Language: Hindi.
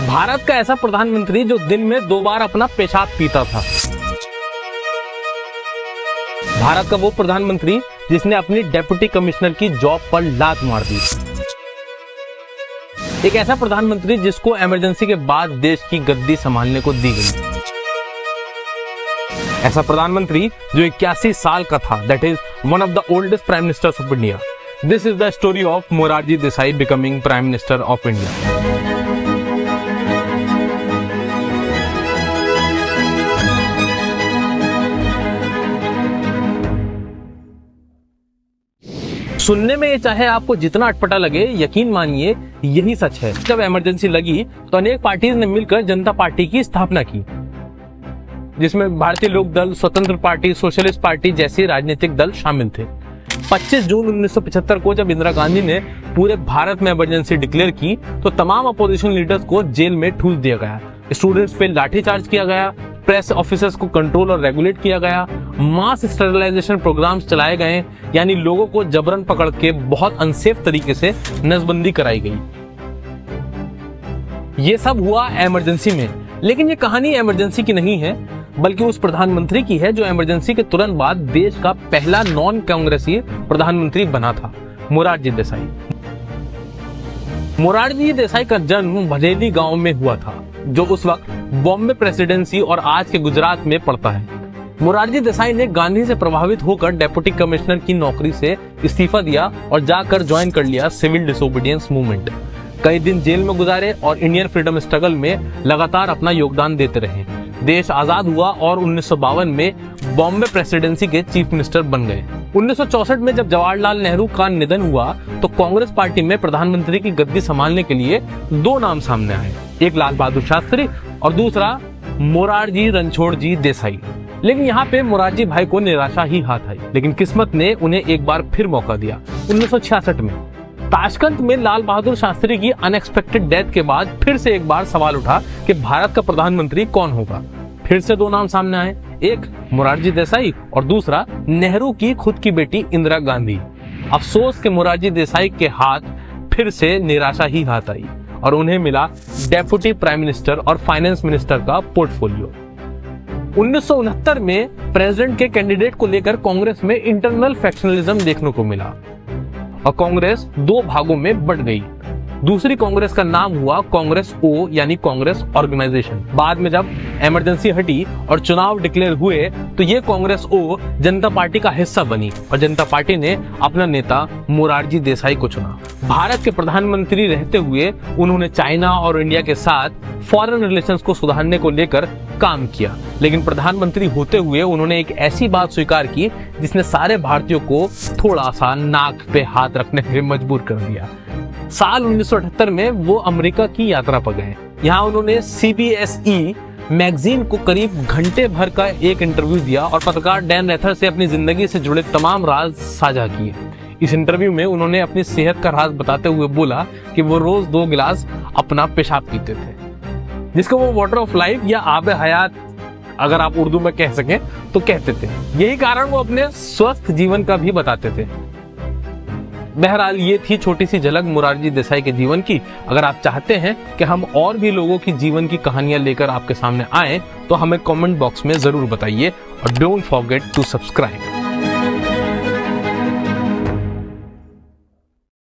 भारत का ऐसा प्रधानमंत्री जो दिन में 2 बार अपना पेशाब पीता था। भारत का वो प्रधानमंत्री जिसने अपनी डेप्यूटी कमिश्नर की जॉब पर लात मार दी। एक ऐसा प्रधानमंत्री जिसको इमरजेंसी के बाद देश की गद्दी संभालने को दी गई। ऐसा प्रधानमंत्री जो 81 साल का था, that is one of the oldest prime ministers of India. This is the story of Morarji Desai becoming prime minister of India. सुनने में ये चाहे आपको जितना अटपटा लगे, यकीन मानिए यही सच है। जब इमरजेंसी लगी तो अनेक पार्टीज ने मिलकर जनता पार्टी की स्थापना की, जिसमें भारतीय लोक दल, स्वतंत्र पार्टी, सोशलिस्ट पार्टी जैसे राजनीतिक दल शामिल थे। 25 जून 1975 को जब इंदिरा गांधी ने पूरे भारत में इमरजेंसी डिक्लेयर की तो तमाम अपोजिशन लीडर्स को जेल में ठूस दिया गया, स्टूडेंट्स पे लाठीचार्ज किया गया, प्रेस ऑफिसर्स को कंट्रोल और रेगुलेट किया गया, मास स्टरलाइजेशन प्रोग्राम्स चलाए गए, यानी लोगों को जबरन पकड़ के बहुत अनसेफ तरीके से नसबंदी कराई गई। ये सब हुआ इमरजेंसी में, लेकिन ये कहानी इमरजेंसी की नहीं है, बल्कि उस प्रधानमंत्री की है जो इमरजेंसी के तुरंत बाद देश का पहला नॉन कांग्रेसी प्रधानमंत्री बना था, मोरारजी देसाई। मोरारजी देसाई का जन्म भदेली गांव में हुआ था, जो उस वक्त बॉम्बे प्रेसिडेंसी और आज के गुजरात में पड़ता है। मोरारजी देसाई ने गांधी से प्रभावित होकर डेप्यूटी कमिश्नर की नौकरी से इस्तीफा दिया और जाकर ज्वाइन कर लिया सिविल डिसोबीडियंस मूवमेंट। कई दिन जेल में गुजारे और इंडियन फ्रीडम स्ट्रगल में लगातार अपना योगदान देते रहे। देश आजाद हुआ और 1952 में बॉम्बे प्रेसिडेंसी के चीफ मिनिस्टर बन गए। 1964 में जब जवाहरलाल नेहरू का निधन हुआ तो कांग्रेस पार्टी में प्रधानमंत्री की गद्दी संभालने के लिए 2 नाम सामने आए, एक लाल बहादुर शास्त्री और दूसरा मोरारजी रणछोड़ जी देसाई। लेकिन यहाँ पे मोरारजी भाई को निराशा ही हाथ आई, लेकिन किस्मत ने उन्हें एक बार फिर मौका दिया। 1966 में ताशकंद में लाल बहादुर शास्त्री की अनएक्सपेक्टेड डेथ के बाद फिर से एक बार सवाल उठा कि भारत का प्रधानमंत्री कौन होगा। फिर से 2 नाम सामने आए, एक मोरारजी देसाई और दूसरा नेहरू की खुद की बेटी इंदिरा गांधी। अफसोस के मोरारजी देसाई के हाथ फिर से निराशा ही हाथ आई और उन्हें मिला डेप्यूटी प्राइम मिनिस्टर और फाइनेंस मिनिस्टर का पोर्टफोलियो। 1969 में प्रेसिडेंट के कैंडिडेट को लेकर कांग्रेस में इंटरनल फैक्शनलिज्म देखने को मिला और कांग्रेस 2 भागों में बंट गई। दूसरी कांग्रेस का नाम हुआ कांग्रेस ओ, यानी कांग्रेस ऑर्गेनाइजेशन। बाद में जब इमरजेंसी हटी और चुनाव डिक्लेयर हुए तो ये कांग्रेस ओ जनता पार्टी का हिस्सा बनी और जनता पार्टी ने अपना नेता मोरारजी देसाई को चुना। भारत के प्रधानमंत्री रहते हुए उन्होंने चाइना और इंडिया के साथ फॉरेन रिलेशंस को सुधारने को लेकर काम किया, लेकिन प्रधानमंत्री होते हुए उन्होंने एक ऐसी बात स्वीकार की जिसने सारे भारतीयों को थोड़ा सा नाक पे हाथ रखने पे मजबूर कर दिया। साल 1978 में वो अमेरिका की यात्रा पर गए। यहाँ उन्होंने CBSE मैगजीन को करीब घंटे भर का एक इंटरव्यू दिया और पत्रकार डैन रेथर से अपनी जिंदगी से जुड़े तमाम राज साझा किए। इस इंटरव्यू में उन्होंने अपनी सेहत का राज बताते हुए बोला कि वो रोज 2 गिलास अपना पेशाब पीते थे, जिसको वो वाटर ऑफ लाइफ या आब हयात अगर आप उर्दू में कह सकें तो कहते थे। यही कारण वो अपने स्वस्थ जीवन का भी बताते थे। बहरहाल ये थी छोटी सी झलक मोरारजी देसाई के जीवन की। अगर आप चाहते हैं कि हम और भी लोगों की जीवन की कहानियां लेकर आपके सामने आएं तो हमें कमेंट बॉक्स में जरूर बताइए और डोंट फॉरगेट टू सब्सक्राइब।